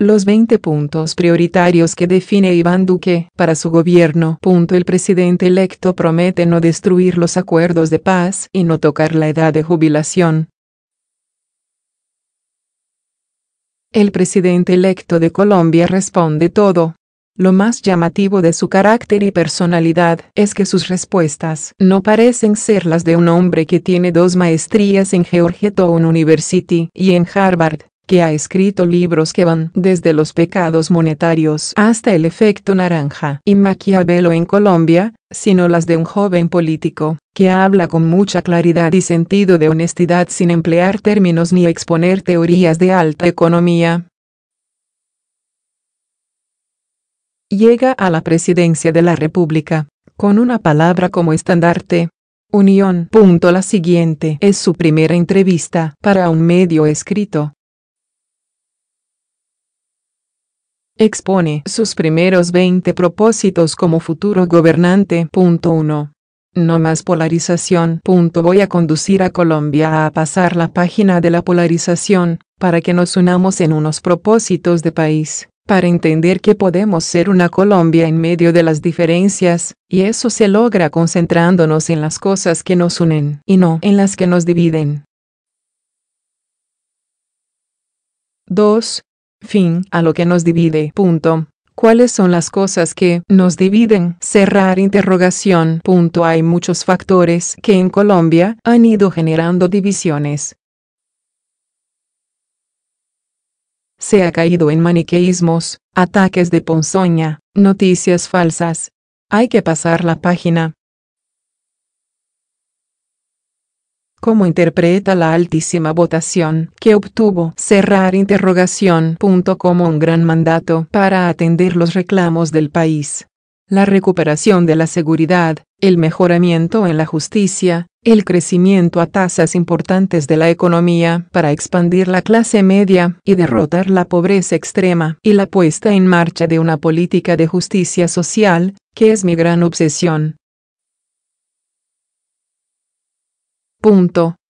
Los 20 puntos prioritarios que define Iván Duque para su gobierno. El presidente electo promete no destruir los acuerdos de paz y no tocar la edad de jubilación. El presidente electo de Colombia responde todo. Lo más llamativo de su carácter y personalidad es que sus respuestas no parecen ser las de un hombre que tiene 2 maestrías en Georgetown University y en Harvard, que ha escrito libros que van desde los pecados monetarios hasta el efecto naranja y Maquiavelo en Colombia, sino las de un joven político, que habla con mucha claridad y sentido de honestidad sin emplear términos ni exponer teorías de alta economía. Llega a la presidencia de la República, con una palabra como estandarte: unión. La siguiente es su primera entrevista para un medio escrito. Expone sus primeros 20 propósitos como futuro gobernante. 1. No más polarización. Voy a conducir a Colombia a pasar la página de la polarización, para que nos unamos en unos propósitos de país, para entender que podemos ser una Colombia en medio de las diferencias, y eso se logra concentrándonos en las cosas que nos unen y no en las que nos dividen. 2. Fin a lo que nos divide. ¿Cuáles son las cosas que nos dividen? Cerrar interrogación. Hay muchos factores que en Colombia han ido generando divisiones. Se ha caído en maniqueísmos, ataques de ponzoña, noticias falsas. Hay que pasar la página. ¿Cómo interpreta la altísima votación que obtuvo cerrar interrogación? Como un gran mandato para atender los reclamos del país. La recuperación de la seguridad, el mejoramiento en la justicia, el crecimiento a tasas importantes de la economía para expandir la clase media y derrotar la pobreza extrema, y la puesta en marcha de una política de justicia social, que es mi gran obsesión.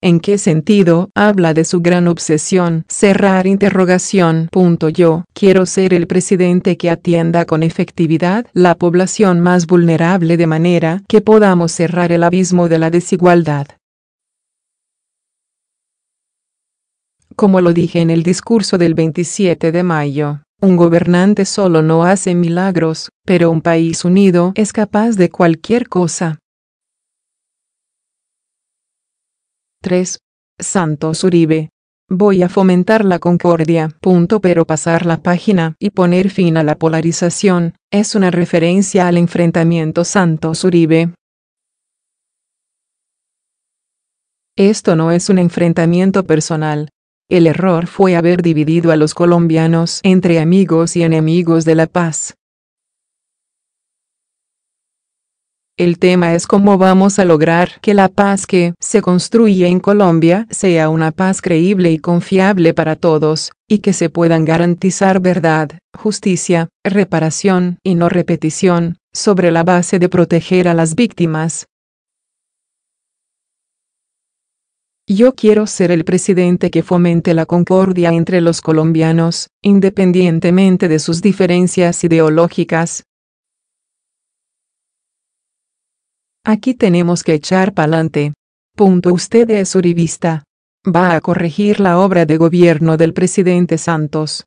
¿En qué sentido habla de su gran obsesión? Cerrar interrogación. Yo quiero ser el presidente que atienda con efectividad la población más vulnerable de manera que podamos cerrar el abismo de la desigualdad. Como lo dije en el discurso del 27 de mayo, un gobernante solo no hace milagros, pero un país unido es capaz de cualquier cosa. 3. Santos Uribe. Voy a fomentar la concordia. Pero pasar la página y poner fin a la polarización es una referencia al enfrentamiento Santos Uribe. Esto no es un enfrentamiento personal. El error fue haber dividido a los colombianos entre amigos y enemigos de la paz. El tema es cómo vamos a lograr que la paz que se construye en Colombia sea una paz creíble y confiable para todos, y que se puedan garantizar verdad, justicia, reparación y no repetición, sobre la base de proteger a las víctimas. Yo quiero ser el presidente que fomente la concordia entre los colombianos, independientemente de sus diferencias ideológicas. Aquí tenemos que echar pa'lante. Usted es uribista. Va a corregir la obra de gobierno del presidente Santos.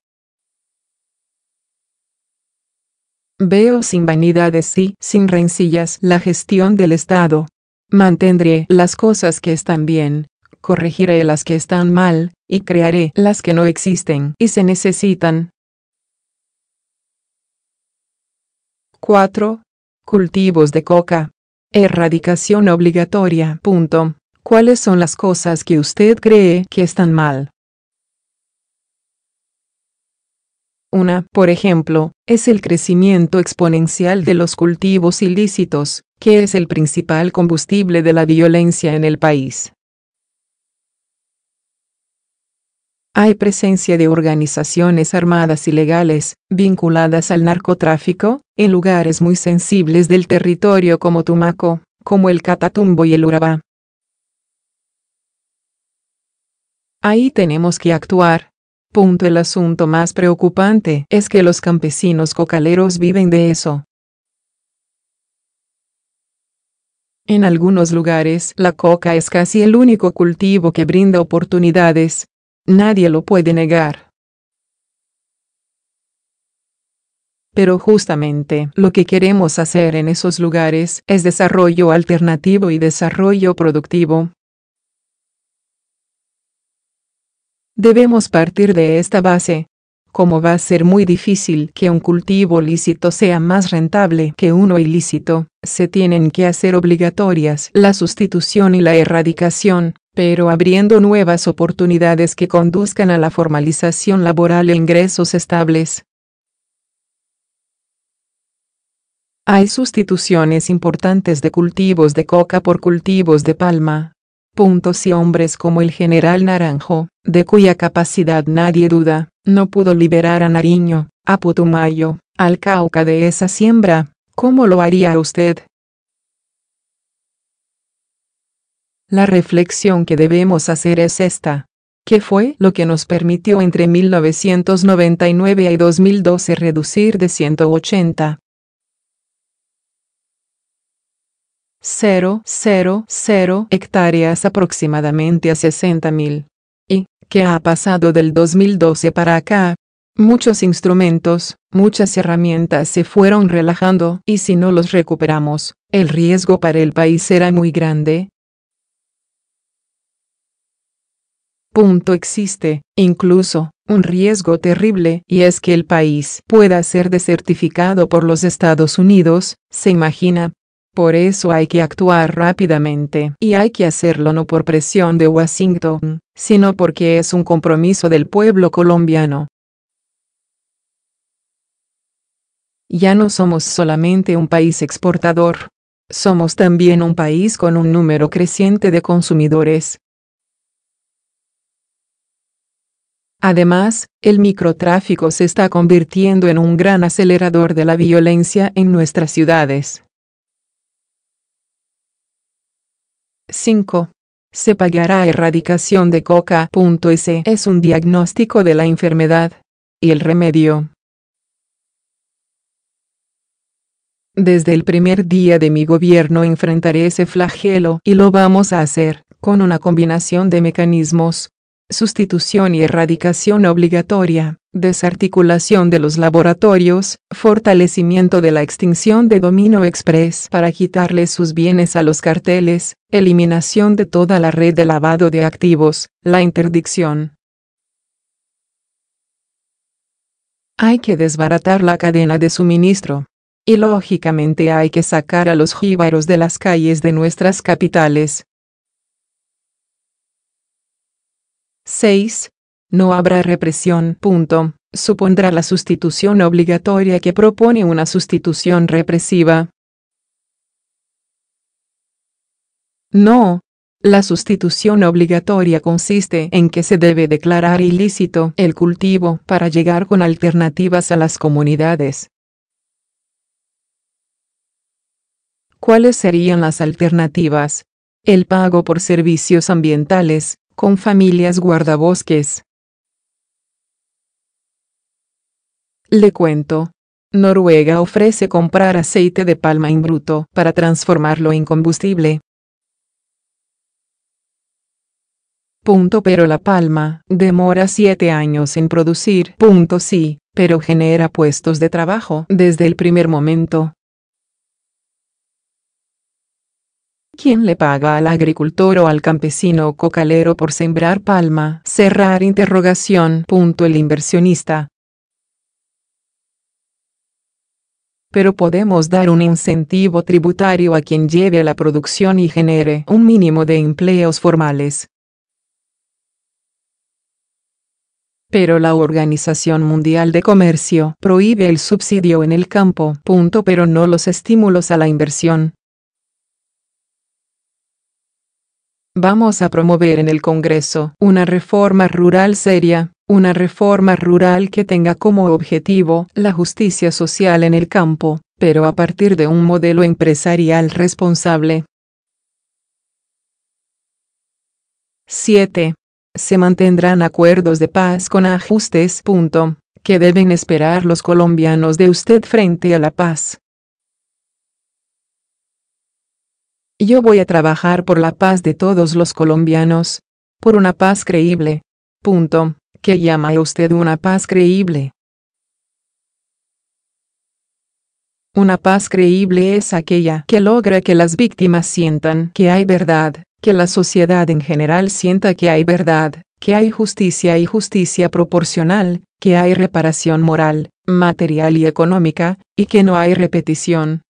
Veo sin vanidades y sin rencillas la gestión del Estado. Mantendré las cosas que están bien, corregiré las que están mal, y crearé las que no existen y se necesitan. 4. Cultivos de coca. Erradicación obligatoria. ¿Cuáles son las cosas que usted cree que están mal? Una, por ejemplo, es el crecimiento exponencial de los cultivos ilícitos, que es el principal combustible de la violencia en el país. Hay presencia de organizaciones armadas ilegales, vinculadas al narcotráfico, en lugares muy sensibles del territorio como Tumaco, como el Catatumbo y el Urabá. Ahí tenemos que actuar. El asunto más preocupante es que los campesinos cocaleros viven de eso. En algunos lugares la coca es casi el único cultivo que brinda oportunidades. Nadie lo puede negar. Pero justamente lo que queremos hacer en esos lugares es desarrollo alternativo y desarrollo productivo. Debemos partir de esta base. Como va a ser muy difícil que un cultivo lícito sea más rentable que uno ilícito, se tienen que hacer obligatorias la sustitución y la erradicación, pero abriendo nuevas oportunidades que conduzcan a la formalización laboral e ingresos estables. Hay sustituciones importantes de cultivos de coca por cultivos de palma. Si hombres como el general Naranjo, de cuya capacidad nadie duda, no pudo liberar a Nariño, a Putumayo, al Cauca de esa siembra, ¿cómo lo haría usted? La reflexión que debemos hacer es esta. ¿Qué fue lo que nos permitió entre 1999 y 2012 reducir de 180,000 hectáreas aproximadamente a 60,000? ¿Y qué ha pasado del 2012 para acá? Muchos instrumentos, muchas herramientas se fueron relajando y si no los recuperamos, el riesgo para el país será muy grande. Existe, incluso, un riesgo terrible y es que el país pueda ser desertificado por los Estados Unidos, ¿se imagina? Por eso hay que actuar rápidamente y hay que hacerlo no por presión de Washington, sino porque es un compromiso del pueblo colombiano. Ya no somos solamente un país exportador. Somos también un país con un número creciente de consumidores. Además, el microtráfico se está convirtiendo en un gran acelerador de la violencia en nuestras ciudades. 5. Se pagará erradicación de coca. Ese es un diagnóstico de la enfermedad. ¿Y el remedio? Desde el primer día de mi gobierno enfrentaré ese flagelo y lo vamos a hacer, con una combinación de mecanismos. Sustitución y erradicación obligatoria, desarticulación de los laboratorios, fortalecimiento de la extinción de dominio express para quitarles sus bienes a los carteles, eliminación de toda la red de lavado de activos, la interdicción. Hay que desbaratar la cadena de suministro. Y lógicamente hay que sacar a los jíbaros de las calles de nuestras capitales. 6. No habrá represión. Supondrá la sustitución obligatoria que propone una sustitución represiva. No. La sustitución obligatoria consiste en que se debe declarar ilícito el cultivo para llegar con alternativas a las comunidades. ¿Cuáles serían las alternativas? El pago por servicios ambientales, con familias guardabosques. Le cuento. Noruega ofrece comprar aceite de palma en bruto para transformarlo en combustible. Pero la palma demora 7 años en producir. Sí, pero genera puestos de trabajo desde el primer momento. ¿Quién le paga al agricultor o al campesino cocalero por sembrar palma? Cerrar interrogación. El inversionista. Pero podemos dar un incentivo tributario a quien lleve la producción y genere un mínimo de empleos formales. Pero la Organización Mundial de Comercio prohíbe el subsidio en el campo. Pero no los estímulos a la inversión. Vamos a promover en el Congreso una reforma rural seria, una reforma rural que tenga como objetivo la justicia social en el campo, pero a partir de un modelo empresarial responsable. 7. Se mantendrán acuerdos de paz con ajustes. ¿Qué deben esperar los colombianos de usted frente a la paz? Yo voy a trabajar por la paz de todos los colombianos, por una paz creíble. ¿Qué llama usted una paz creíble? Una paz creíble es aquella que logra que las víctimas sientan que hay verdad, que la sociedad en general sienta que hay verdad, que hay justicia y justicia proporcional, que hay reparación moral, material y económica, y que no hay repetición.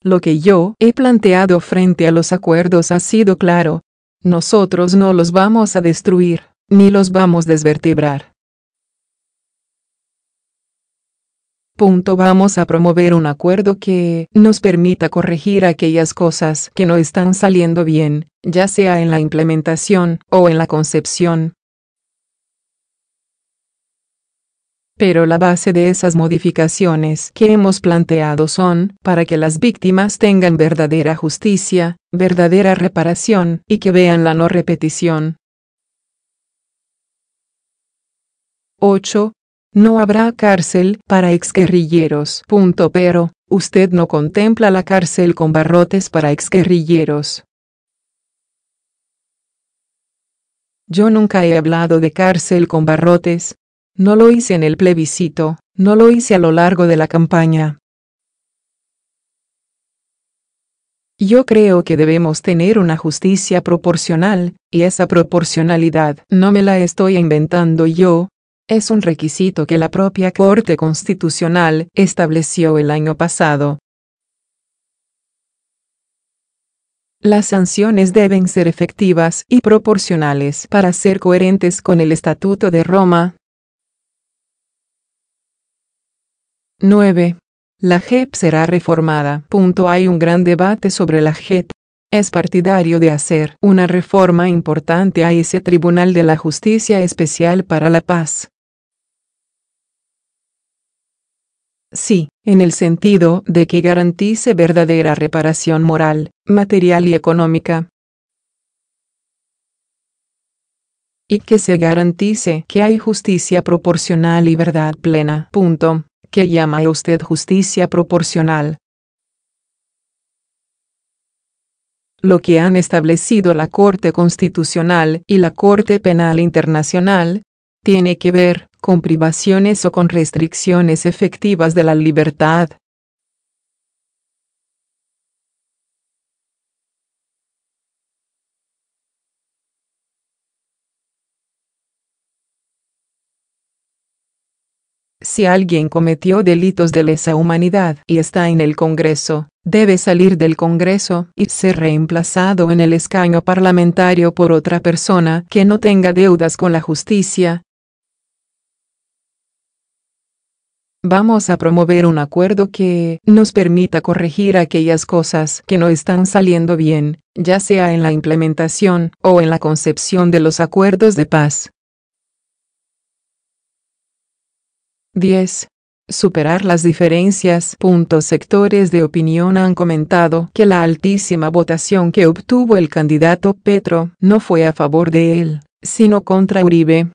Lo que yo he planteado frente a los acuerdos ha sido claro. Nosotros no los vamos a destruir, ni los vamos a desvertebrar. Vamos a promover un acuerdo que nos permita corregir aquellas cosas que no están saliendo bien, ya sea en la implementación o en la concepción. Pero la base de esas modificaciones que hemos planteado son para que las víctimas tengan verdadera justicia, verdadera reparación y que vean la no repetición. 8. No habrá cárcel para exguerrilleros. Pero, usted no contempla la cárcel con barrotes para exguerrilleros. Yo nunca he hablado de cárcel con barrotes. No lo hice en el plebiscito, no lo hice a lo largo de la campaña. Yo creo que debemos tener una justicia proporcional, y esa proporcionalidad no me la estoy inventando yo. Es un requisito que la propia Corte Constitucional estableció el año pasado. Las sanciones deben ser efectivas y proporcionales para ser coherentes con el Estatuto de Roma. 9. La JEP será reformada. Hay un gran debate sobre la JEP. Es partidario de hacer una reforma importante a ese Tribunal de la Justicia Especial para la Paz. Sí, en el sentido de que garantice verdadera reparación moral, material y económica. Y que se garantice que hay justicia proporcional y verdad plena. ¿Qué llama usted justicia proporcional? Lo que han establecido la Corte Constitucional y la Corte Penal Internacional tiene que ver con privaciones o con restricciones efectivas de la libertad. Si alguien cometió delitos de lesa humanidad y está en el Congreso, debe salir del Congreso y ser reemplazado en el escaño parlamentario por otra persona que no tenga deudas con la justicia. Vamos a promover un acuerdo que nos permita corregir aquellas cosas que no están saliendo bien, ya sea en la implementación o en la concepción de los acuerdos de paz. 10. Superar las diferencias. Sectores de opinión han comentado que la altísima votación que obtuvo el candidato Petro no fue a favor de él, sino contra Uribe.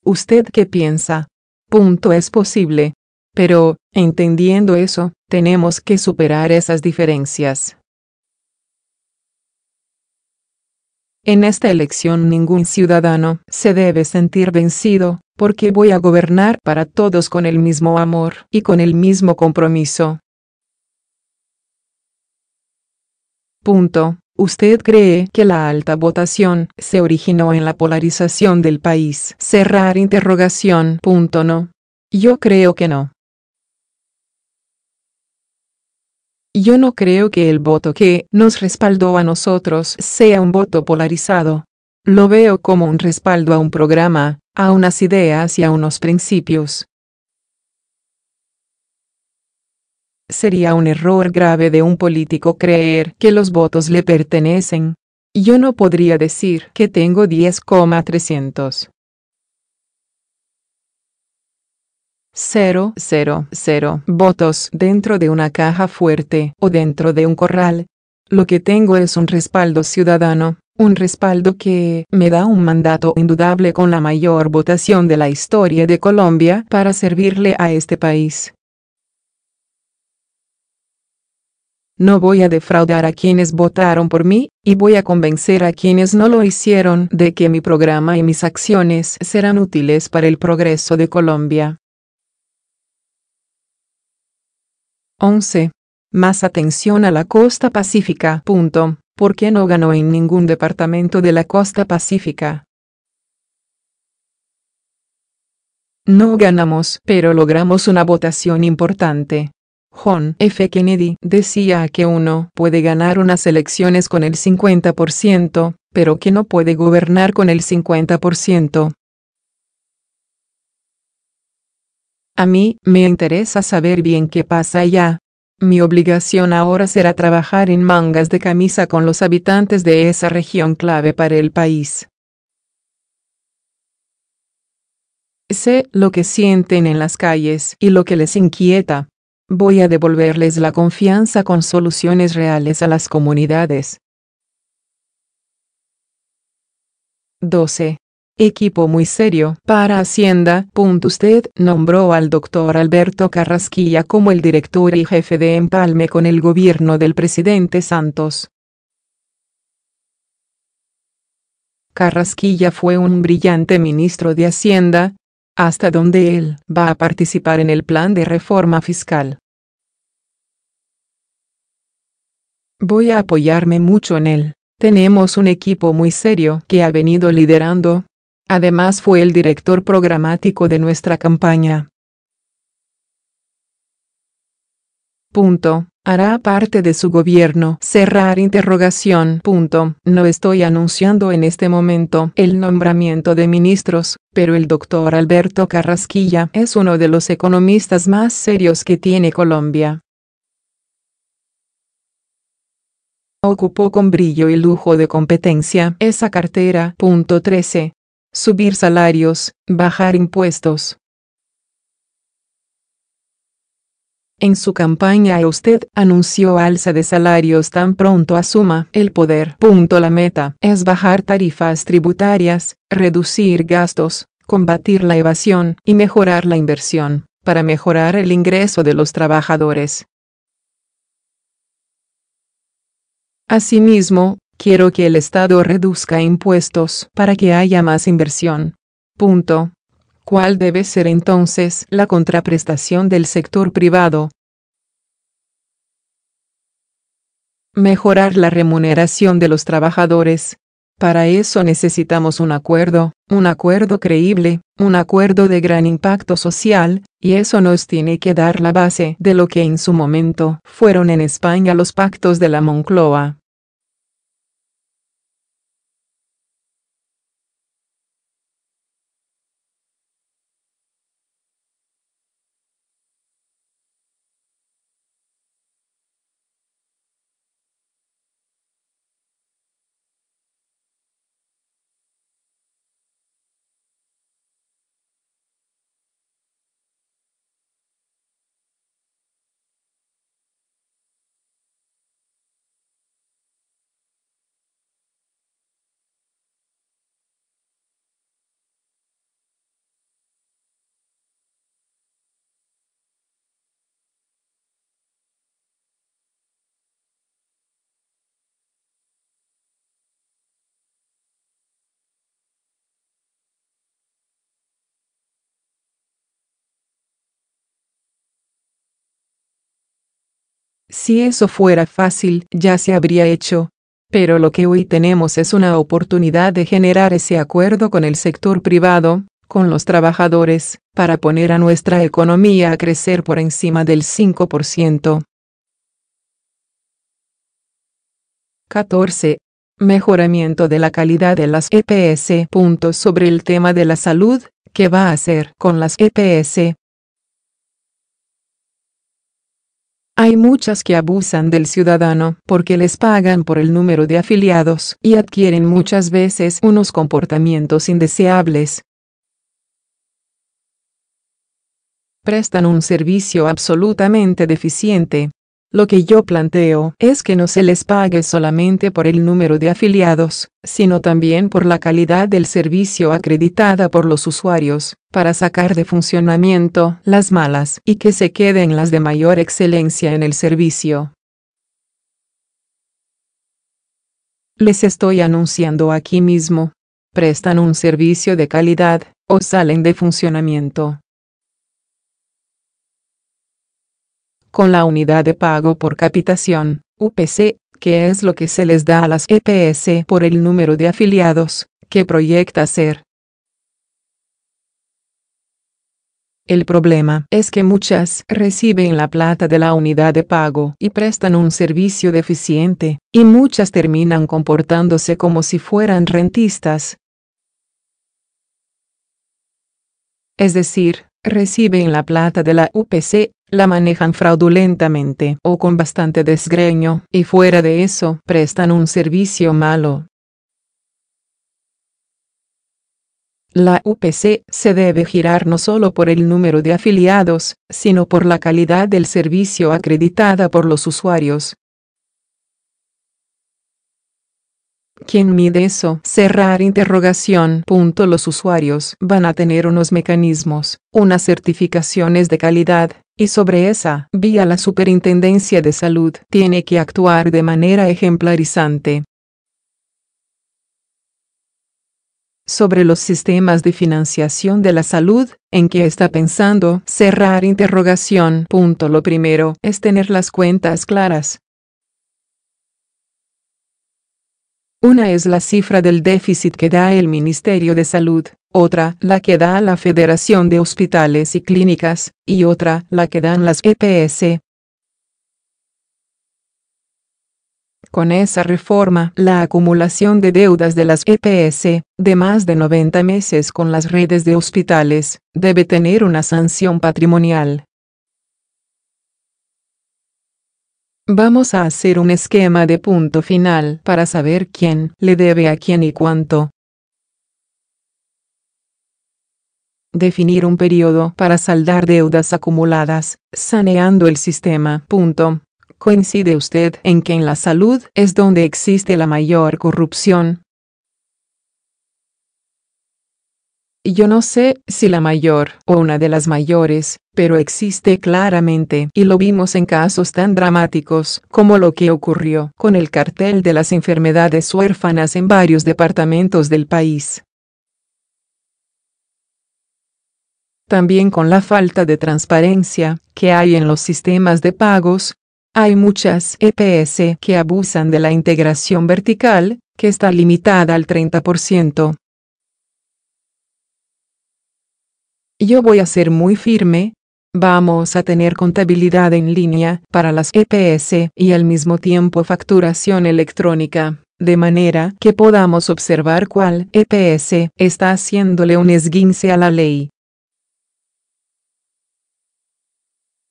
¿Usted qué piensa? Es posible. Pero, entendiendo eso, tenemos que superar esas diferencias. En esta elección ningún ciudadano se debe sentir vencido, porque voy a gobernar para todos con el mismo amor y con el mismo compromiso. ¿Usted cree que la alta votación se originó en la polarización del país? No. Yo creo que no. Yo no creo que el voto que nos respaldó a nosotros sea un voto polarizado. Lo veo como un respaldo a un programa, a unas ideas y a unos principios. Sería un error grave de un político creer que los votos le pertenecen. Yo no podría decir que tengo 10,300. 000 votos dentro de una caja fuerte o dentro de un corral. Lo que tengo es un respaldo ciudadano, un respaldo que me da un mandato indudable con la mayor votación de la historia de Colombia para servirle a este país. No voy a defraudar a quienes votaron por mí, y voy a convencer a quienes no lo hicieron de que mi programa y mis acciones serán útiles para el progreso de Colombia. 11. Más atención a la costa pacífica. ¿Por qué no ganó en ningún departamento de la costa pacífica? No ganamos, pero logramos una votación importante. John F. Kennedy decía que uno puede ganar unas elecciones con el 50%, pero que no puede gobernar con el 50%. A mí me interesa saber bien qué pasa allá. Mi obligación ahora será trabajar en mangas de camisa con los habitantes de esa región clave para el país. Sé lo que sienten en las calles y lo que les inquieta. Voy a devolverles la confianza con soluciones reales a las comunidades. 12. Equipo muy serio para Hacienda. Usted nombró al doctor Alberto Carrasquilla como el director y jefe de empalme con el gobierno del presidente Santos. Carrasquilla fue un brillante ministro de Hacienda, hasta donde él va a participar en el plan de reforma fiscal. Voy a apoyarme mucho en él. Tenemos un equipo muy serio que ha venido liderando. Además fue el director programático de nuestra campaña. Hará parte de su gobierno. Cerrar interrogación. No estoy anunciando en este momento el nombramiento de ministros, pero el doctor Alberto Carrasquilla es uno de los economistas más serios que tiene Colombia. Ocupó con brillo y lujo de competencia esa cartera. 13. Subir salarios, bajar impuestos. En su campaña usted anunció alza de salarios tan pronto asuma el poder. La meta es bajar tarifas tributarias, reducir gastos, combatir la evasión y mejorar la inversión, para mejorar el ingreso de los trabajadores. Asimismo, quiero que el Estado reduzca impuestos para que haya más inversión. ¿Cuál debe ser entonces la contraprestación del sector privado? Mejorar la remuneración de los trabajadores. Para eso necesitamos un acuerdo creíble, un acuerdo de gran impacto social, y eso nos tiene que dar la base de lo que en su momento fueron en España los pactos de la Moncloa. Si eso fuera fácil, ya se habría hecho. Pero lo que hoy tenemos es una oportunidad de generar ese acuerdo con el sector privado, con los trabajadores, para poner a nuestra economía a crecer por encima del 5%. 14. Mejoramiento de la calidad de las EPS. Sobre el tema de la salud, ¿qué va a hacer con las EPS? Hay muchas que abusan del ciudadano porque les pagan por el número de afiliados y adquieren muchas veces unos comportamientos indeseables. Prestan un servicio absolutamente deficiente. Lo que yo planteo es que no se les pague solamente por el número de afiliados, sino también por la calidad del servicio acreditada por los usuarios, para sacar de funcionamiento las malas y que se queden las de mayor excelencia en el servicio. Les estoy anunciando aquí mismo. Prestan un servicio de calidad, o salen de funcionamiento. Con la unidad de pago por capitación, UPC, que es lo que se les da a las EPS por el número de afiliados, que proyecta ser. El problema es que muchas reciben la plata de la unidad de pago y prestan un servicio deficiente, y muchas terminan comportándose como si fueran rentistas. Es decir, reciben la plata de la UPC, la manejan fraudulentamente o con bastante desgreño, y fuera de eso prestan un servicio malo. La UPC se debe girar no solo por el número de afiliados, sino por la calidad del servicio acreditada por los usuarios. ¿Quién mide eso? Cerrar interrogación. Los usuarios van a tener unos mecanismos, unas certificaciones de calidad, y sobre esa vía la Superintendencia de Salud tiene que actuar de manera ejemplarizante. Sobre los sistemas de financiación de la salud, ¿en qué está pensando? Cerrar interrogación. Lo primero es tener las cuentas claras. Una es la cifra del déficit que da el Ministerio de Salud, otra la que da la Federación de Hospitales y Clínicas, y otra la que dan las EPS. Con esa reforma, la acumulación de deudas de las EPS, de más de 90 meses con las redes de hospitales, debe tener una sanción patrimonial. Vamos a hacer un esquema de punto final para saber quién le debe a quién y cuánto. Definir un periodo para saldar deudas acumuladas, saneando el sistema. ¿Coincide usted en que en la salud es donde existe la mayor corrupción? Yo no sé si la mayor o una de las mayores, pero existe claramente, y lo vimos en casos tan dramáticos como lo que ocurrió con el cartel de las enfermedades huérfanas en varios departamentos del país. También con la falta de transparencia que hay en los sistemas de pagos. Hay muchas EPS que abusan de la integración vertical, que está limitada al 30%. Yo voy a ser muy firme. Vamos a tener contabilidad en línea para las EPS y al mismo tiempo facturación electrónica, de manera que podamos observar cuál EPS está haciéndole un esguince a la ley.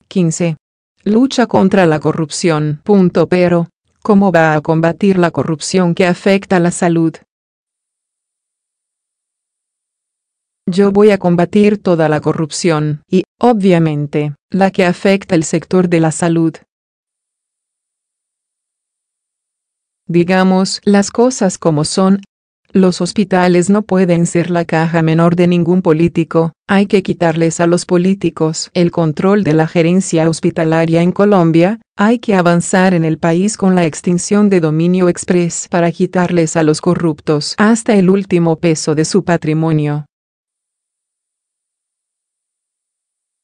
15. Lucha contra la corrupción. Pero, ¿cómo va a combatir la corrupción que afecta a la salud? Yo voy a combatir toda la corrupción, y, obviamente, la que afecta el sector de la salud. Digamos las cosas como son. Los hospitales no pueden ser la caja menor de ningún político. Hay que quitarles a los políticos el control de la gerencia hospitalaria en Colombia. Hay que avanzar en el país con la extinción de dominio express para quitarles a los corruptos hasta el último peso de su patrimonio.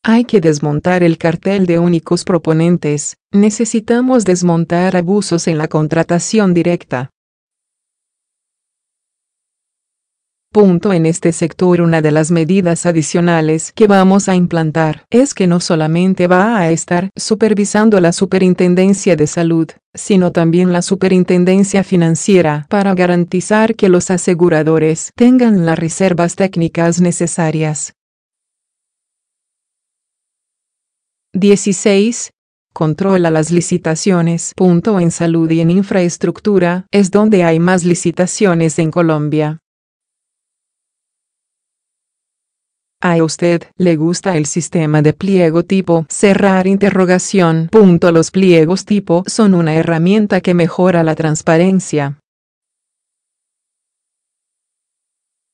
Hay que desmontar el cartel de únicos proponentes. Necesitamos desmontar abusos en la contratación directa. En este sector, una de las medidas adicionales que vamos a implantar es que no solamente va a estar supervisando la Superintendencia de Salud, sino también la Superintendencia Financiera para garantizar que los aseguradores tengan las reservas técnicas necesarias. 16. Controla las licitaciones. En salud y en infraestructura es donde hay más licitaciones en Colombia. ¿A usted le gusta el sistema de pliego tipo cerrar interrogación? Los pliegos tipo son una herramienta que mejora la transparencia.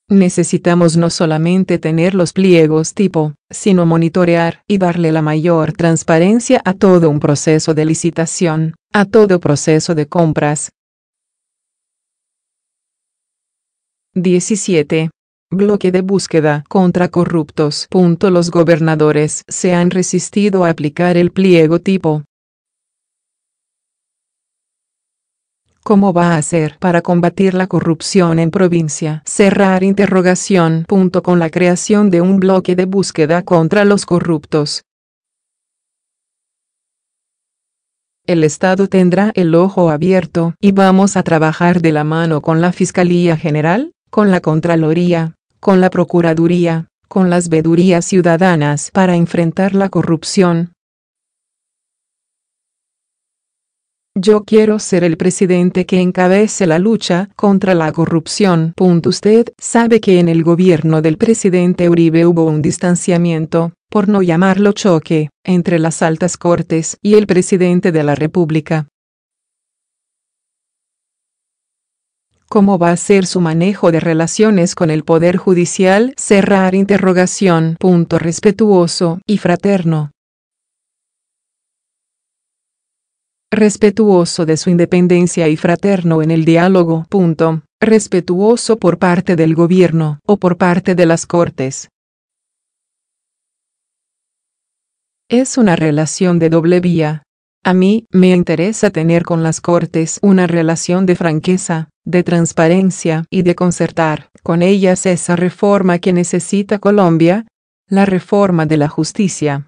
Necesitamos no solamente tener los pliegos tipo, sino monitorear y darle la mayor transparencia a todo un proceso de licitación, a todo proceso de compras. 17. Bloque de búsqueda contra corruptos. Los gobernadores se han resistido a aplicar el pliego tipo. ¿Cómo va a hacer para combatir la corrupción en provincia? Cerrar interrogación. Con la creación de un bloque de búsqueda contra los corruptos. El Estado tendrá el ojo abierto y vamos a trabajar de la mano con la Fiscalía General, con la Contraloría, con la Procuraduría, con las veedurías ciudadanas para enfrentar la corrupción. Yo quiero ser el presidente que encabece la lucha contra la corrupción. Usted sabe que en el gobierno del presidente Uribe hubo un distanciamiento, por no llamarlo choque, entre las altas cortes y el presidente de la República. ¿Cómo va a ser su manejo de relaciones con el Poder Judicial? Cerrar interrogación. Respetuoso y fraterno. Respetuoso de su independencia y fraterno en el diálogo. Respetuoso por parte del gobierno o por parte de las cortes. Es una relación de doble vía. A mí me interesa tener con las cortes una relación de franqueza, de transparencia y de concertar con ellas esa reforma que necesita Colombia, la reforma de la justicia.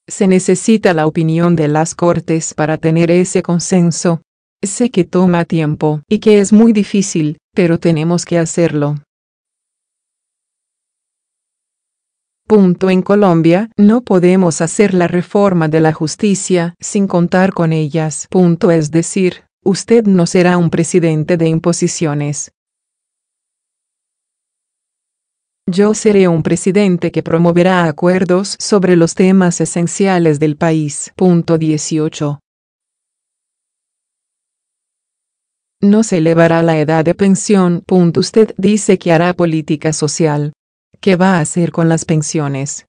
Se necesita la opinión de las cortes para tener ese consenso. Sé que toma tiempo y que es muy difícil, pero tenemos que hacerlo. En Colombia no podemos hacer la reforma de la justicia sin contar con ellas. Es decir, usted no será un presidente de imposiciones. Yo seré un presidente que promoverá acuerdos sobre los temas esenciales del país. 18. No se elevará la edad de pensión. Usted dice que hará política social. ¿Qué va a hacer con las pensiones?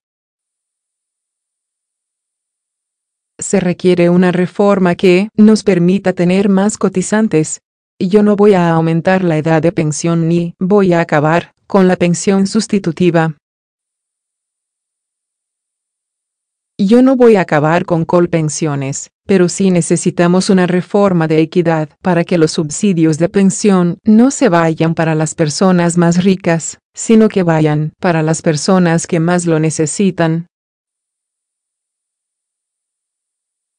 Se requiere una reforma que nos permita tener más cotizantes. Yo no voy a aumentar la edad de pensión ni voy a acabar con la pensión sustitutiva. Yo no voy a acabar con colpensiones, pero sí necesitamos una reforma de equidad para que los subsidios de pensión no se vayan para las personas más ricas, sino que vayan para las personas que más lo necesitan.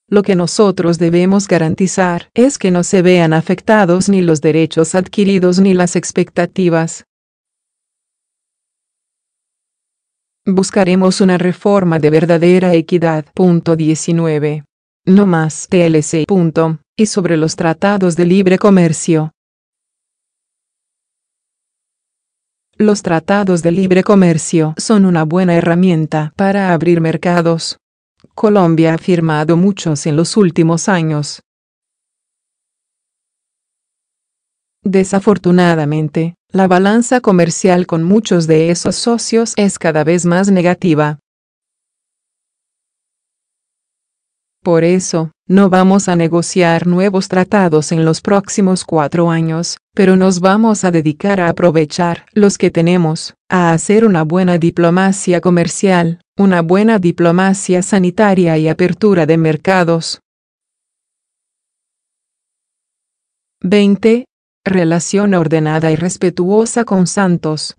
Lo que nosotros debemos garantizar es que no se vean afectados ni los derechos adquiridos ni las expectativas. Buscaremos una reforma de verdadera equidad. 19. No más TLC. Y sobre los tratados de libre comercio. Los tratados de libre comercio son una buena herramienta para abrir mercados. Colombia ha firmado muchos en los últimos años. Desafortunadamente, la balanza comercial con muchos de esos socios es cada vez más negativa. Por eso, no vamos a negociar nuevos tratados en los próximos 4 años, pero nos vamos a dedicar a aprovechar los que tenemos, a hacer una buena diplomacia comercial, una buena diplomacia sanitaria y apertura de mercados. 20. Relación ordenada y respetuosa con Santos.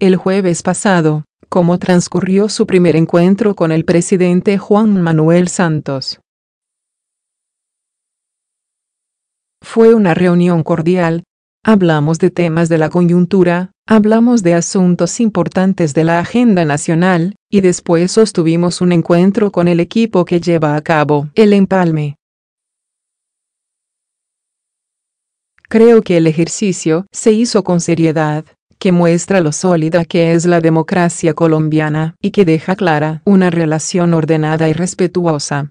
El jueves pasado, ¿cómo transcurrió su primer encuentro con el presidente Juan Manuel Santos? Fue una reunión cordial. Hablamos de temas de la coyuntura, hablamos de asuntos importantes de la agenda nacional, y después sostuvimos un encuentro con el equipo que lleva a cabo el empalme. Creo que el ejercicio se hizo con seriedad, que muestra lo sólida que es la democracia colombiana y que deja clara una relación ordenada y respetuosa